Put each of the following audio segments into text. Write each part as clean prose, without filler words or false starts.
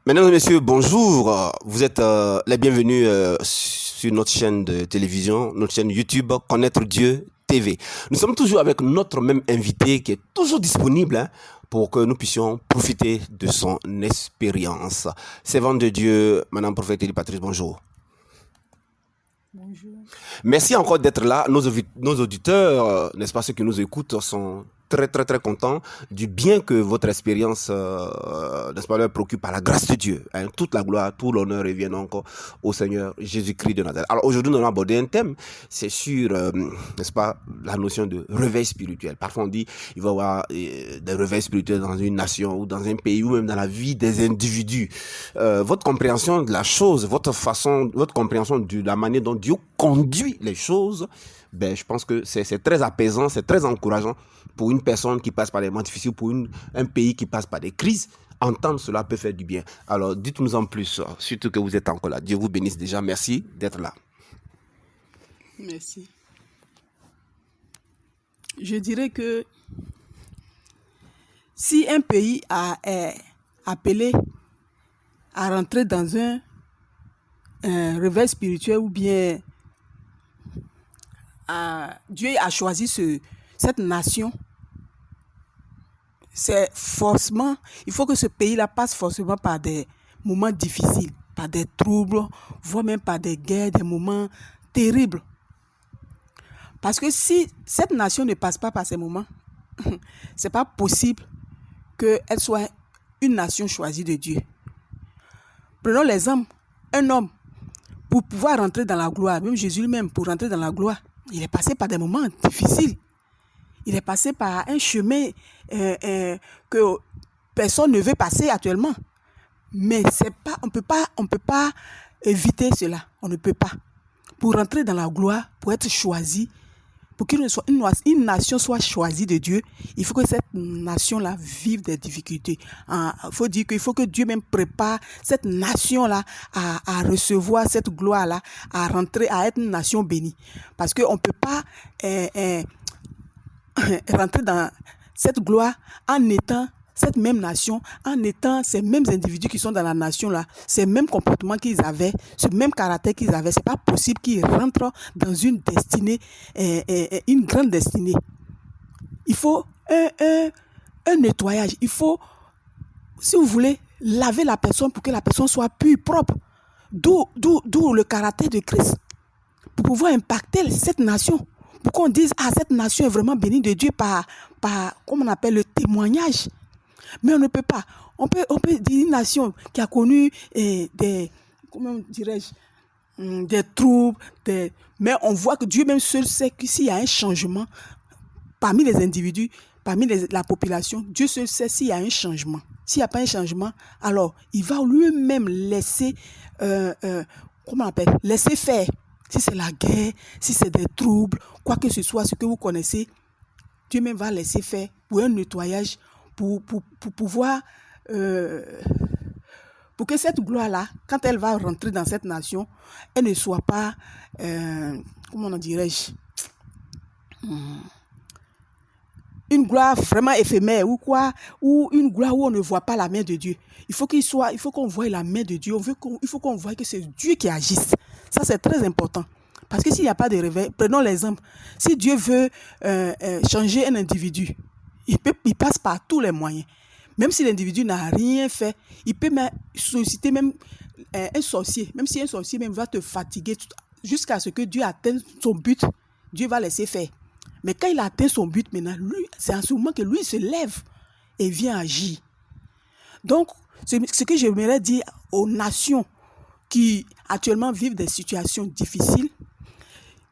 Mesdames et messieurs, bonjour. Vous êtes les bienvenus sur notre chaîne de télévision, notre chaîne YouTube, Connaître Dieu TV. Nous sommes toujours avec notre même invité qui est toujours disponible pour que nous puissions profiter de son expérience. Servante de Dieu, Madame Prophète Elie Patrice, bonjour. Bonjour. Merci encore d'être là. Nos auditeurs, n'est-ce pas, ceux qui nous écoutent sont très contents du bien que votre expérience, n'est-ce pas, leur procure par la grâce de Dieu. Toute la gloire, tout l'honneur revient encore au Seigneur Jésus-Christ de Nazareth. Alors aujourd'hui, nous allons aborder un thème, c'est sur, n'est-ce pas, la notion de réveil spirituel. Parfois on dit, il va y avoir des réveils spirituels dans une nation ou dans un pays ou même dans la vie des individus. Votre compréhension de la chose, votre compréhension de la manière dont Dieu conduit les choses, ben, je pense que c'est très apaisant, c'est très encourageant pour une personne qui passe par des moments difficiles, pour un pays qui passe par des crises. Entendre cela peut faire du bien. Alors, dites-nous en plus, surtout que vous êtes encore là. Dieu vous bénisse déjà. Merci d'être là. Merci. Je dirais que si un pays est appelé à rentrer dans un réveil spirituel ou bien Dieu a choisi cette nation, c'est forcément, il faut que ce pays-là passe forcément par des moments difficiles, par des troubles, voire même par des guerres, des moments terribles. Parce que si cette nation ne passe pas par ces moments, c'est pas possible qu'elle soit une nation choisie de Dieu. Prenons l'exemple, un homme, pour pouvoir rentrer dans la gloire, même Jésus lui-même, pour rentrer dans la gloire, il est passé par des moments difficiles. Il est passé par un chemin que personne ne veut passer actuellement. Mais on peut pas éviter cela. On ne peut pas. Pour rentrer dans la gloire, pour être choisi, pour qu'une nation soit choisie de Dieu, il faut que cette nation-là vive des difficultés. Il faut dire qu'il faut que Dieu même prépare cette nation-là à recevoir cette gloire-là, à rentrer, à être une nation bénie. Parce qu'on ne peut pas rentrer dans cette gloire en étant cette même nation, en étant ces mêmes individus qui sont dans la nation-là, ces mêmes comportements qu'ils avaient, ce même caractère qu'ils avaient. C'est pas possible qu'ils rentrent dans une destinée, une grande destinée. Il faut un nettoyage. Il faut, si vous voulez, laver la personne pour que la personne soit pure, propre. D'où le caractère de Christ. Pour pouvoir impacter cette nation. Pour qu'on dise, cette nation est vraiment bénie de Dieu par comme on appelle, le témoignage. Mais on ne peut pas. On peut dire une nation qui a connu comment dirais-je, des troubles, mais on voit que Dieu même seul sait que s'il y a un changement parmi les individus, parmi la population, Dieu seul sait s'il y a un changement. S'il n'y a pas un changement, alors il va lui-même laisser, comment on appelle, laisser faire. Si c'est la guerre, si c'est des troubles, quoi que ce soit, ce que vous connaissez, Dieu même va laisser faire pour un nettoyage, pour pouvoir, pour que cette gloire-là, quand elle va rentrer dans cette nation, elle ne soit pas, comment on dirais-je, une gloire vraiment éphémère ou quoi, ou une gloire où on ne voit pas la main de Dieu. Il faut qu'on voie la main de Dieu. Il faut qu'on voie que c'est Dieu qui agisse. Ça, c'est très important. Parce que s'il n'y a pas de réveil, prenons l'exemple. Si Dieu veut changer un individu, il passe par tous les moyens. Même si l'individu n'a rien fait, il peut même solliciter même un sorcier. Même si un sorcier même va te fatiguer jusqu'à ce que Dieu atteigne son but, Dieu va laisser faire. Mais quand il a atteint son but maintenant, lui, c'est en ce moment que lui se lève et vient agir. Donc, ce que j'aimerais dire aux nations qui actuellement vivent des situations difficiles,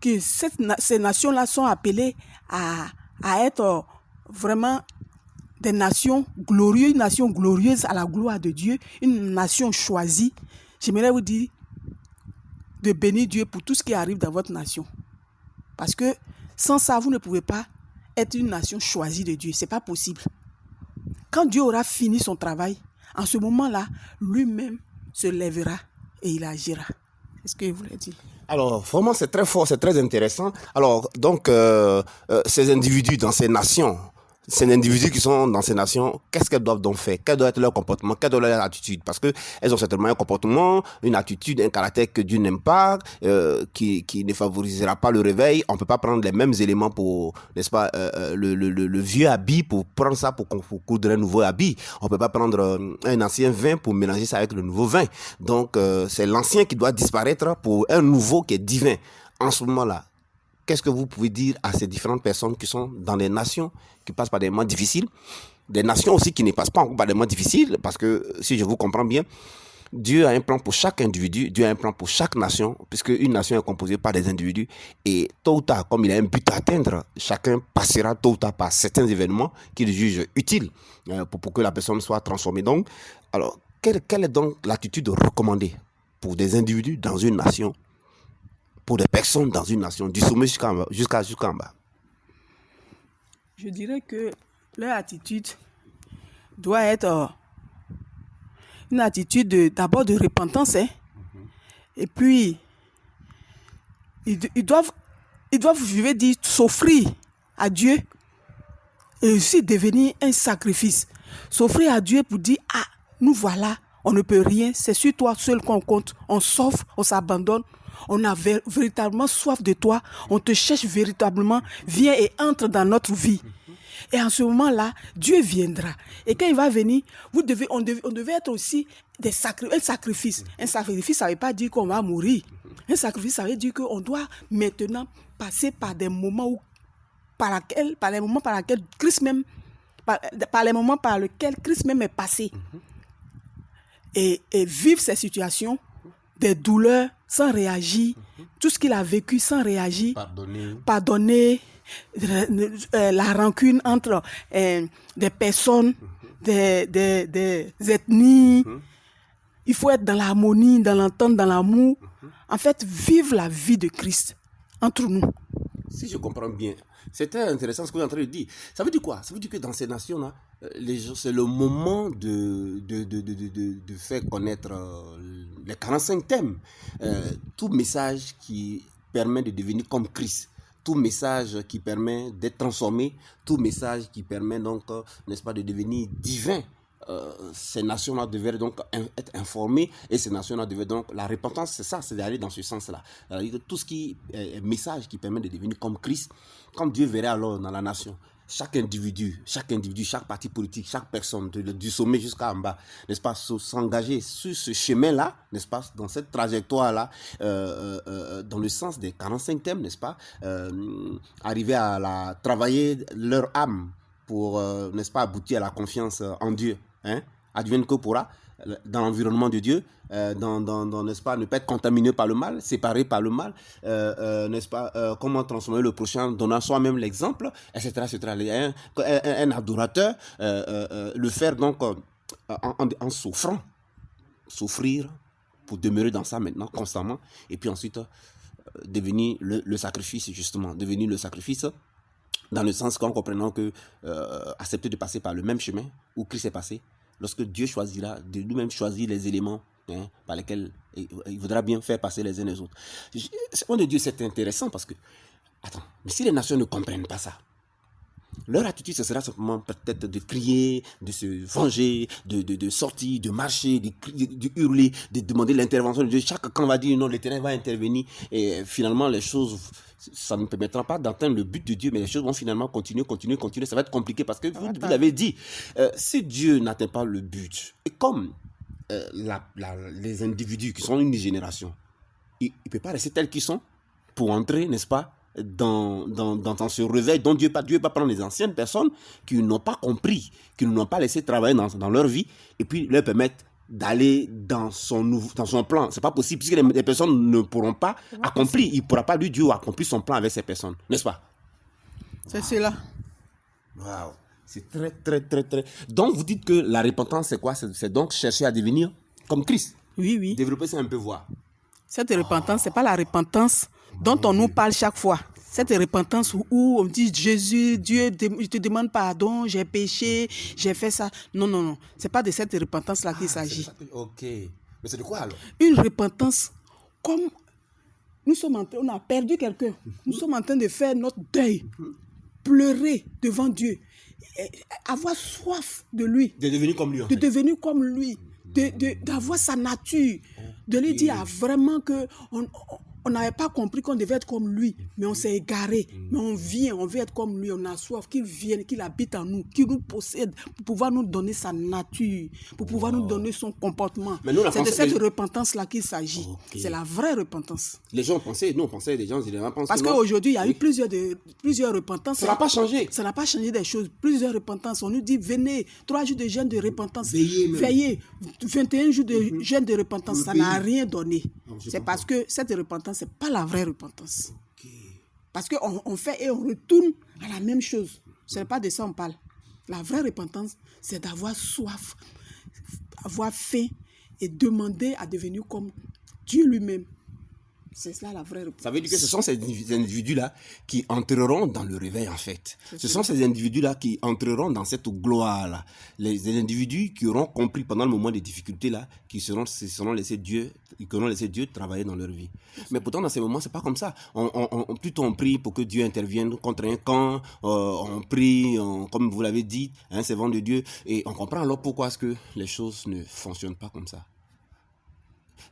que ces nations-là sont appelées à être vraiment des nations glorieuses, une nation glorieuse à la gloire de Dieu, une nation choisie. J'aimerais vous dire de bénir Dieu pour tout ce qui arrive dans votre nation. Parce que sans ça, vous ne pouvez pas être une nation choisie de Dieu. Ce n'est pas possible. Quand Dieu aura fini son travail, en ce moment-là, lui-même se lèvera et il agira. C'est ce que je voulais dire. Alors, vraiment, c'est très fort, c'est très intéressant. Alors, donc, ces individus dans ces nations, ces individus qui sont dans ces nations, qu'est-ce qu'elles doivent donc faire? Quel doit être leur comportement? Quelle doit être leur attitude? Parce que elles ont certainement un comportement, une attitude, un caractère que Dieu n'aime pas, qui ne favorisera pas le réveil. On peut pas prendre les mêmes éléments pour, n'est-ce pas, le vieux habit pour prendre ça pour coudre un nouveau habit. On peut pas prendre un ancien vin pour mélanger ça avec le nouveau vin. Donc, c'est l'ancien qui doit disparaître pour un nouveau qui est divin. En ce moment-là, qu'est-ce que vous pouvez dire à ces différentes personnes qui sont dans des nations qui passent par des moments difficiles, des nations aussi qui ne passent pas encore par des moments difficiles, parce que si je vous comprends bien, Dieu a un plan pour chaque individu, Dieu a un plan pour chaque nation, puisque une nation est composée par des individus, et tôt ou tard, comme il a un but à atteindre, chacun passera tôt ou tard par certains événements qu'il juge utiles pour que la personne soit transformée. Donc, alors, quelle est donc l'attitude recommandée pour des individus dans une nation, pour des personnes dans une nation, du sommet jusqu'en bas? Je dirais que leur attitude doit être une attitude d'abord de repentance. Et puis, ils doivent, je vais dire, s'offrir à Dieu et aussi devenir un sacrifice. S'offrir à Dieu pour dire, ah, nous voilà, on ne peut rien, c'est sur toi seul qu'on compte, on s'offre, on s'abandonne. On a véritablement soif de toi. On te cherche véritablement. Viens et entre dans notre vie. Et en ce moment-là, Dieu viendra. Et quand il va venir, on devait être aussi un sacrifice. Un sacrifice, ça ne veut pas dire qu'on va mourir. Un sacrifice, ça veut dire qu'on doit maintenant passer par des moments par les moments par lesquels Christ même est passé. Et vivre ces situations, des douleurs sans réagir, tout ce qu'il a vécu sans réagir, pardonner la rancune entre des personnes, des ethnies. Il faut être dans l'harmonie, dans l'entente, dans l'amour. En fait, vivre la vie de Christ entre nous. Si je comprends bien, c'est très intéressant ce que vous êtes en train de dire. Ça veut dire quoi? Ça veut dire que dans ces nations-là, c'est le moment de faire connaître les 45 thèmes. Tout message qui permet de devenir comme Christ. Tout message qui permet d'être transformé. Tout message qui permet donc, n'est-ce pas, de devenir divin. Ces nations-là devaient donc être informées et ces nations-là devaient donc... La repentance, c'est ça, c'est d'aller dans ce sens-là. Tout ce qui est message qui permet de devenir comme Christ, comme Dieu verrait alors dans la nation. Chaque individu, chaque parti politique, chaque personne, du sommet jusqu'en bas, n'est-ce pas, s'engager sur ce chemin-là, n'est-ce pas, dans cette trajectoire-là, dans le sens des 45 thèmes, n'est-ce pas, arriver à travailler leur âme pour, n'est-ce pas, aboutir à la confiance en Dieu. Advienne que pourra, dans l'environnement de Dieu, n'est-ce pas, ne pas être contaminé par le mal, séparé par le mal, n'est-ce pas, comment transformer le prochain, donnant soi-même l'exemple, etc. Un adorateur, le faire donc en souffrir pour demeurer dans ça maintenant, constamment, et puis ensuite devenir le sacrifice, justement, devenir le sacrifice, dans le sens qu'en comprenant que accepter de passer par le même chemin où Christ est passé, lorsque Dieu choisira de nous-mêmes choisir les éléments par lesquels il voudra bien faire passer les uns les autres. Selon Dieu, c'est intéressant parce que, attends, mais si les nations ne comprennent pas ça, leur attitude, ce sera simplement peut-être de crier, de se venger, de sortir, de marcher, de hurler, de demander l'intervention de Dieu. Chaque camp va dire non, l'Éternel va intervenir. Et finalement, les choses, ça ne permettra pas d'atteindre le but de Dieu, mais les choses vont finalement continuer. Ça va être compliqué parce que vous l'avez dit, si Dieu n'atteint pas le but, et comme les individus qui sont une génération, ils ne peuvent pas rester tels qu'ils sont pour entrer, n'est-ce pas, dans ce réveil dont Dieu va prendre les anciennes personnes qui n'ont pas compris, qui ne l'ont pas laissé travailler dans leur vie et puis leur permettre d'aller dans son plan. C'est pas possible puisque les personnes ne pourront pas accomplir. Il ne pourra pas, lui, Dieu, accomplir son plan avec ces personnes, n'est-ce pas? C'est cela. Waouh, c'est très, très, très, très... Donc, vous dites que la repentance, c'est quoi? C'est donc chercher à devenir comme Christ. Oui. Développer ça un peu, voir. Cette repentance, c'est pas la repentance dont on nous parle chaque fois. Cette repentance où on dit Jésus, Dieu, je te demande pardon, j'ai péché, j'ai fait ça. Non. C'est pas de cette repentance-là qu'il s'agit. Ok. Mais c'est de quoi alors? Une repentance comme on a perdu quelqu'un. Nous sommes en train de faire notre deuil, pleurer devant Dieu avoir soif de lui. De devenir comme lui. De devenir comme lui. D'avoir sa nature. De lui dire vraiment que on n'avait pas compris qu'on devait être comme lui, mais on s'est égaré. Mais on vient, on veut être comme lui, on a soif qu'il vienne, qu'il habite en nous, qu'il nous possède pour pouvoir nous donner sa nature, pour pouvoir nous donner son comportement. C'est de cette repentance-là qu'il s'agit. Okay. C'est la vraie repentance. Les gens pensaient, les gens pensent. Parce qu'aujourd'hui, il y a eu plusieurs repentances. Ça n'a pas changé. Ça n'a pas changé des choses. Plusieurs repentances. On nous dit, venez, 3 jours de jeûne de repentance. Veillez. 21 jours de jeûne de repentance. Ça n'a rien donné. C'est parce que cette repentance, ce n'est pas la vraie repentance. Okay. Parce qu'on fait et on retourne à la même chose. Ce n'est pas de ça qu'on parle. La vraie repentance, c'est d'avoir soif, avoir faim et demander à devenir comme Dieu lui-même. C'est cela la vraie repentance. Ça veut dire que ce sont ces individus-là qui entreront dans le réveil en fait. Ce sont ces individus-là qui entreront dans cette gloire-là. Les individus qui auront compris pendant le moment des difficultés-là, qui auront laissé Dieu travailler dans leur vie. Mais pourtant dans ces moments, c'est pas comme ça. Plutôt on prie pour que Dieu intervienne contre un camp, on prie, comme vous l'avez dit, c'est vent de Dieu, et on comprend alors pourquoi est-ce que les choses ne fonctionnent pas comme ça.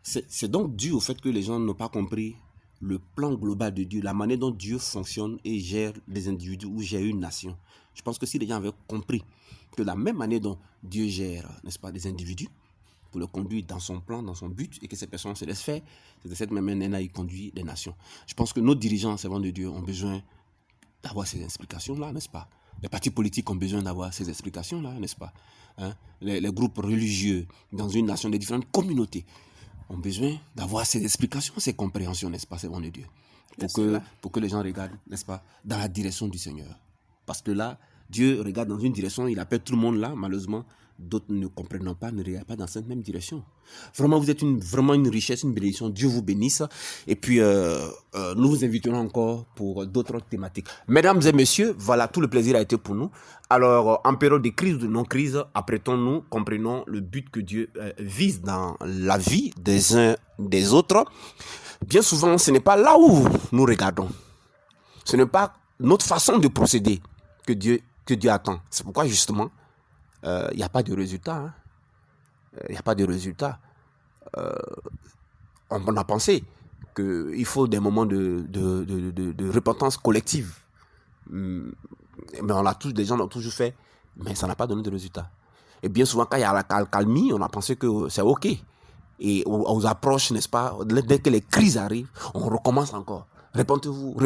C'est donc dû au fait que les gens n'ont pas compris le plan global de Dieu, la manière dont Dieu fonctionne et gère les individus ou gère une nation. Je pense que si les gens avaient compris que la même manière dont Dieu gère, n'est-ce pas, des individus, pour le conduire dans son plan, dans son but, et que ces personnes se laissent faire, c'est de cette même manière qu'il conduit les nations. Je pense que nos dirigeants, servants de Dieu, ont besoin d'avoir ces explications-là, n'est-ce pas? Les partis politiques ont besoin d'avoir ces explications-là, n'est-ce pas? Les groupes religieux dans une nation, les différentes communautés ont besoin d'avoir ces explications, ces compréhensions, n'est-ce pas, servants de Dieu, pour que les gens regardent, n'est-ce pas, dans la direction du Seigneur. Parce que là, Dieu regarde dans une direction, il appelle tout le monde là, malheureusement, d'autres ne comprennent pas, ne regardent pas dans cette même direction. Vraiment, vous êtes vraiment une richesse, une bénédiction. Dieu vous bénisse. Et puis, nous vous inviterons encore pour d'autres thématiques. Mesdames et messieurs, voilà, tout le plaisir a été pour nous. Alors, en période de crise ou de non-crise, apprêtons-nous, comprenons le but que Dieu vise dans la vie des uns des autres. Bien souvent, ce n'est pas là où nous regardons. Ce n'est pas notre façon de procéder que Dieu attend. C'est pourquoi, justement, il n'y a pas de résultat. Il n'y a pas de résultat. On a pensé qu'il faut des moments de repentance collective. Mais des gens l'ont toujours fait, mais ça n'a pas donné de résultat. Et bien souvent, quand il y a la calmie, on a pensé que c'est OK. Et aux approches, n'est-ce pas, dès que les crises arrivent, on recommence encore. Repentez-vous.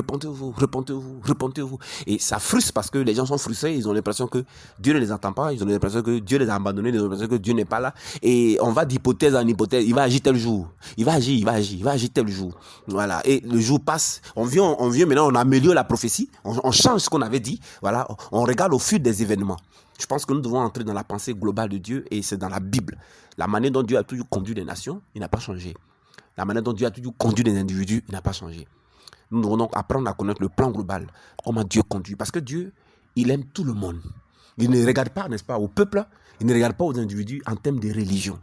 Et ça frustre parce que les gens sont frustrés, ils ont l'impression que Dieu ne les entend pas, ils ont l'impression que Dieu les a abandonnés, ils ont l'impression que Dieu n'est pas là. Et on va d'hypothèse en hypothèse, il va agir tel jour, il va agir tel jour. Voilà. Et le jour passe, on vient maintenant, on améliore la prophétie, on change ce qu'on avait dit, voilà, on regarde au fil des événements. Je pense que nous devons entrer dans la pensée globale de Dieu et c'est dans la Bible. La manière dont Dieu a toujours conduit les nations, il n'a pas changé. La manière dont Dieu a toujours conduit les individus, il n'a pas changé. Nous devons donc apprendre à connaître le plan global, comment Dieu conduit. Parce que Dieu, il aime tout le monde. Il ne regarde pas, n'est-ce pas, au peuple, il ne regarde pas aux individus en termes de religion.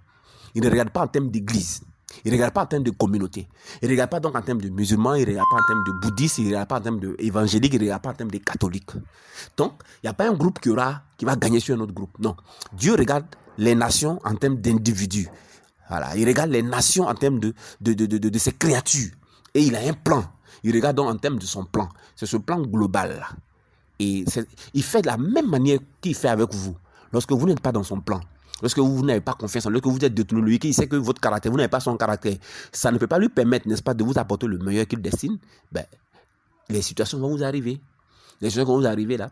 Il ne regarde pas en termes d'église. Il ne regarde pas en termes de communauté. Il ne regarde pas donc en termes de musulmans, il ne regarde pas en termes de bouddhistes, il ne regarde pas en termes d'évangéliques, il ne regarde pas en termes de catholiques. Donc, il n'y a pas un groupe qui va gagner sur un autre groupe. Non. Dieu regarde les nations en termes d'individus. Voilà. Il regarde les nations en termes de ses créatures. Et il a un plan. Il regarde donc en termes de son plan. C'est ce plan global-là. Et il fait de la même manière qu'il fait avec vous. Lorsque vous n'êtes pas dans son plan, lorsque vous n'avez pas confiance en lui, lorsque vous êtes détourné de lui, qu'il sait que votre caractère, vous n'avez pas son caractère, ça ne peut pas lui permettre, n'est-ce pas, de vous apporter le meilleur qu'il destine. Les situations vont vous arriver. Les situations vont vous arriver là.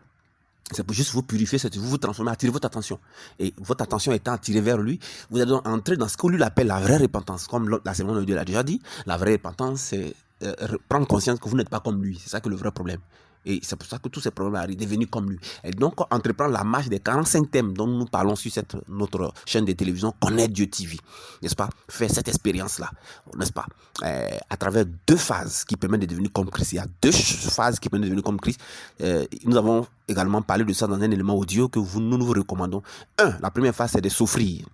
C'est pour juste vous purifier, vous transformer, attirer votre attention. Et votre attention étant attirée vers lui, vous allez donc entrer dans ce que lui appelle la vraie repentance. Comme la Seigneur de Dieu l'a déjà dit, la vraie repentance, c'est prendre conscience que vous n'êtes pas comme lui. C'est ça que le vrai problème. Et c'est pour ça que tous ces problèmes arrivent, devenus comme lui. Et donc, entreprendre la marche des 45 thèmes dont nous parlons sur notre chaîne de télévision, Connaître Dieu TV, n'est-ce pas? Faire cette expérience-là, n'est-ce pas? À travers 2 phases qui permettent de devenir comme Christ. Il y a 2 phases qui permettent de devenir comme Christ. Nous avons également parlé de ça dans un élément audio que nous vous recommandons. La première phase, c'est de s'offrir.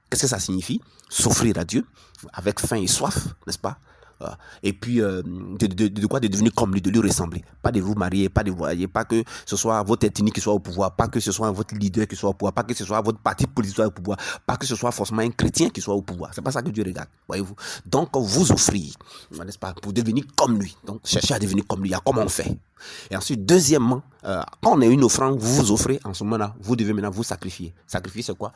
Qu'est-ce que ça signifie? S'offrir à Dieu avec faim et soif, n'est-ce pas? Et puis, de quoi? De devenir comme lui, de lui ressembler. Pas de vous marier, pas de voyager, pas que ce soit votre ethnie qui soit au pouvoir, pas que ce soit votre leader qui soit au pouvoir, pas que ce soit votre parti politique qui soit au pouvoir, pas que ce soit forcément un chrétien qui soit au pouvoir. C'est pas ça que Dieu regarde, voyez-vous. Donc, vous offrir, n'est-ce pas, pour devenir comme lui. Donc, cherchez à devenir comme lui. Il y a comment on fait. Et ensuite, deuxièmement, quand on a une offrande, vous vous offrez, en ce moment-là, vous devez maintenant vous sacrifier. Sacrifier, c'est quoi?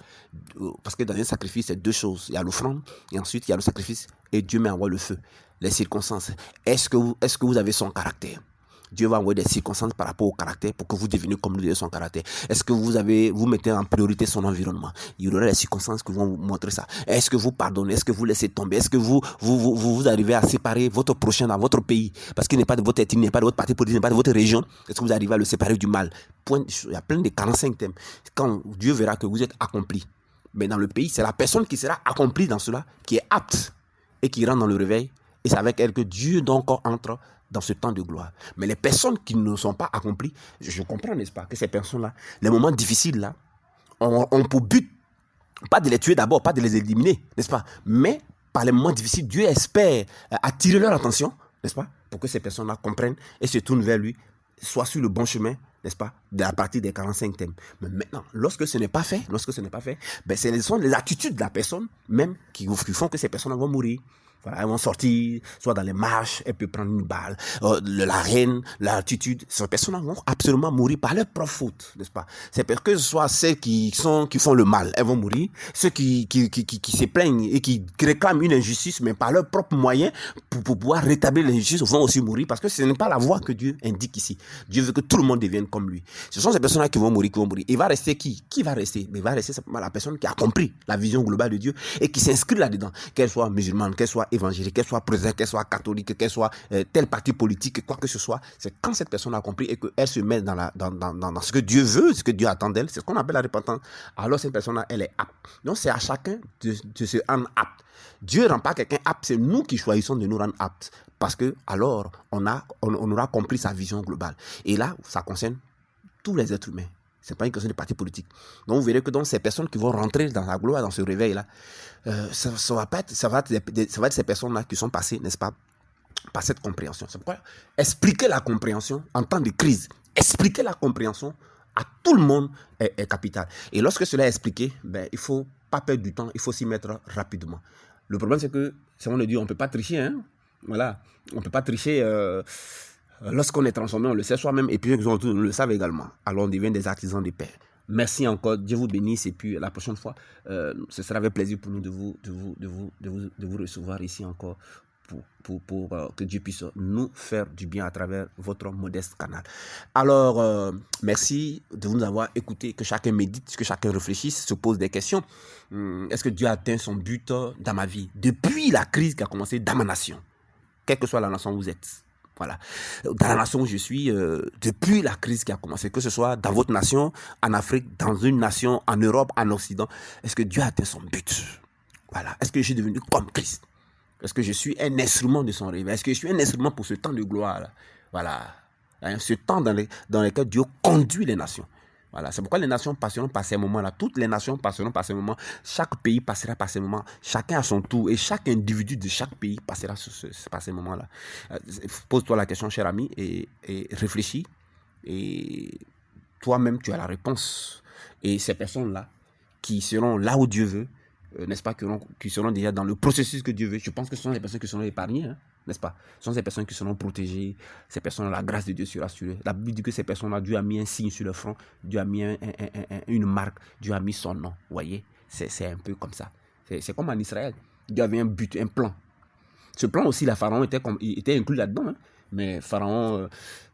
Parce que dans un sacrifice, c'est deux choses. Il y a l'offrande, et ensuite, il y a le sacrifice, et Dieu met en voie le feu. Les circonstances. Est-ce que vous avez son caractère? Dieu va envoyer des circonstances par rapport au caractère pour que vous deveniez comme lui de son caractère. Est-ce que vous mettez en priorité son environnement? Il y aura des circonstances qui vont vous montrer ça. Est-ce que vous pardonnez? Est-ce que vous laissez tomber? Est-ce que vous arrivez à séparer votre prochain dans votre pays? Parce qu'il n'est pas de votre ethnie, il n'est pas de votre parti politique, il n'est pas de votre région. Est-ce que vous arrivez à le séparer du mal? Il y a plein de 45 thèmes. Quand Dieu verra que vous êtes accompli, mais dans le pays, c'est la personne qui sera accomplie dans cela, qui est apte et qui rentre dans le réveil. Et c'est avec elle que Dieu donc entre dans ce temps de gloire. Mais les personnes qui ne sont pas accomplies, je comprends, n'est-ce pas, que ces personnes-là, les moments difficiles là, ont pour but, pas de les tuer d'abord, pas de les éliminer, n'est-ce pas, mais par les moments difficiles, Dieu espère attirer leur attention, n'est-ce pas, pour que ces personnes-là comprennent et se tournent vers lui, soient sur le bon chemin, n'est-ce pas, à partir des 45 thèmes. Mais maintenant, lorsque ce n'est pas fait, ben, ce sont les attitudes de la personne même qui font que ces personnes vont mourir. Voilà, elles vont sortir, soit dans les marches, elles peuvent prendre une balle, la haine, l'attitude. Ces personnes vont absolument mourir par leur propre faute, n'est-ce pas? C'est parce que ce soit celles qui font le mal, elles vont mourir. Ceux qui se plaignent et qui réclament une injustice, mais par leurs propres moyens, pour pouvoir rétablir l'injustice, vont aussi mourir, parce que ce n'est pas la voie que Dieu indique ici. Dieu veut que tout le monde devienne comme lui. Ce sont ces personnes-là qui vont mourir, Il va rester qui? Qui va rester? Mais il va rester simplement la personne qui a compris la vision globale de Dieu et qui s'inscrit là-dedans, qu'elle soit musulmane, qu'elle soit évangélique, qu'elle soit présidente, qu'elle soit catholique, qu'elle soit tel parti politique, quoi que ce soit. C'est quand cette personne a compris et qu'elle se met dans ce que Dieu veut, ce que Dieu attend d'elle, c'est ce qu'on appelle la repentance. Alors cette personne-là, elle est apte. Donc c'est à chacun de se rendre apte. Dieu ne rend pas quelqu'un apte, c'est nous qui choisissons de nous rendre aptes. Parce que alors, on aura compris sa vision globale. Et là, ça concerne tous les êtres humains. Ce n'est pas une question de parti politique. Donc vous verrez que donc, ces personnes qui vont rentrer dans la gloire, dans ce réveil-là, ça va être ces personnes-là qui sont passées, n'est-ce pas, par cette compréhension. C'est pourquoi expliquer la compréhension en temps de crise, expliquer la compréhension à tout le monde est capital. Et lorsque cela est expliqué, ben, il ne faut pas perdre du temps, il faut s'y mettre rapidement. Le problème, c'est que, si on le dit, on ne peut pas tricher. Hein? Voilà. On ne peut pas tricher. Lorsqu'on est transformé, on le sait soi-même, et puis les autres le savent également. Alors on devient des artisans de paix. Merci encore, Dieu vous bénisse, et puis la prochaine fois, ce sera avec plaisir pour nous de vous recevoir ici encore pour que Dieu puisse nous faire du bien à travers votre modeste canal. Alors, merci de nous avoir écoutés, que chacun médite, que chacun réfléchisse, se pose des questions. Est-ce que Dieu a atteint son but dans ma vie depuis la crise qui a commencé dans ma nation, quelle que soit la nation où vous êtes? Voilà. Dans la nation où je suis, depuis la crise qui a commencé, que ce soit dans votre nation, en Afrique, dans une nation, en Europe, en Occident, est-ce que Dieu a atteint son but? Voilà. Est-ce que je suis devenu comme Christ? Est-ce que je suis un instrument de son réveil? Est-ce que je suis un instrument pour ce temps de gloire là? Voilà. Hein, ce temps dans lequel Dieu conduit les nations. Voilà, c'est pourquoi les nations passeront par ces moments-là. Toutes les nations passeront par ces moments. Chaque pays passera par ces moments. Chacun à son tour. Et chaque individu de chaque pays passera par ces moments-là. Pose-toi la question, cher ami, et réfléchis. Et toi-même, tu as la réponse. Et ces personnes-là, qui seront là où Dieu veut, n'est-ce pas, qui seront déjà dans le processus que Dieu veut, je pense que ce sont les personnes qui seront épargnées, hein, n'est-ce pas? Ce sont ces personnes qui seront protégées, ces personnes, la grâce de Dieu sera sur eux. La Bible dit que ces personnes-là, Dieu a mis un signe sur le front, Dieu a mis une marque, Dieu a mis son nom, vous voyez? C'est un peu comme ça. C'est comme en Israël, Dieu avait un but, un plan. Ce plan aussi, la Pharaon était inclus là-dedans, hein, mais Pharaon...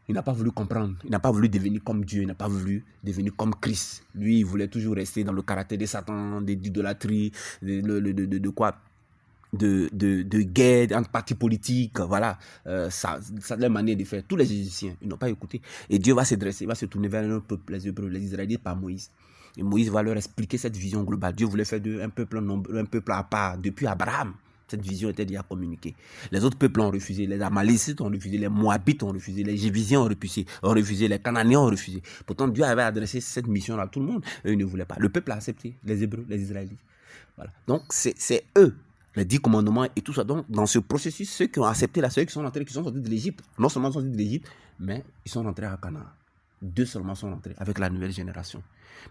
il n'a pas voulu comprendre, il n'a pas voulu devenir comme Dieu, il n'a pas voulu devenir comme Christ. Lui, il voulait toujours rester dans le caractère de Satan, d'idolâtrie, de quoi, de guerre, entre partis politiques, voilà. Ça leur manière de faire. Tous les Égyptiens, ils n'ont pas écouté. Et Dieu va se dresser, il va se tourner vers un peuple, les Hébreux, les Israélites par Moïse. Et Moïse va leur expliquer cette vision globale. Dieu voulait faire un peuple nombreux, un peuple à part, depuis Abraham. Cette vision était déjà communiquée. Les autres peuples ont refusé. Les Amalécites ont refusé. Les Moabites ont refusé. Les Jébusiens ont refusé. Les Cananéens ont refusé. Pourtant, Dieu avait adressé cette mission à tout le monde. Eux, ils ne voulaient pas. Le peuple a accepté. Les Hébreux, les Israélites. Voilà. Donc, c'est eux, les 10 commandements et tout ça. Donc, dans ce processus, ceux qui ont accepté ceux qui sont entrés, qui sont sortis de l'Égypte, non seulement sont sortis de l'Égypte, mais ils sont rentrés à Canaan. 2 seulement sont rentrés avec la nouvelle génération.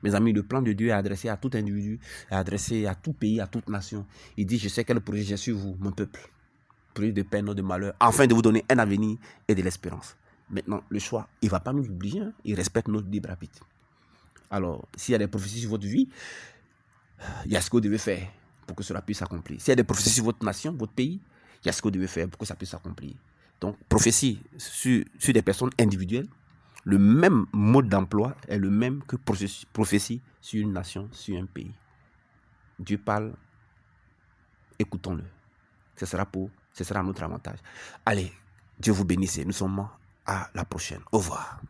Mes amis, le plan de Dieu est adressé à tout individu, est adressé à tout pays, à toute nation. Il dit, je sais quel projet j'ai sur vous, mon peuple. Projet de peine, non de malheur, afin de vous donner un avenir et de l'espérance. Maintenant, le choix, il ne va pas nous oublier, hein, il respecte notre libre arbitre. Alors, s'il y a des prophéties sur votre vie, il y a ce que vous devez faire pour que cela puisse s'accomplir. S'il y a des prophéties sur votre nation, votre pays, il y a ce que vous devez faire pour que ça puisse s'accomplir. Donc, prophétie sur des personnes individuelles, le même mode d'emploi est le même que prophétie sur une nation, sur un pays. Dieu parle, écoutons-le. Ce sera notre avantage. Allez, Dieu vous bénisse. Nous sommes à la prochaine. Au revoir.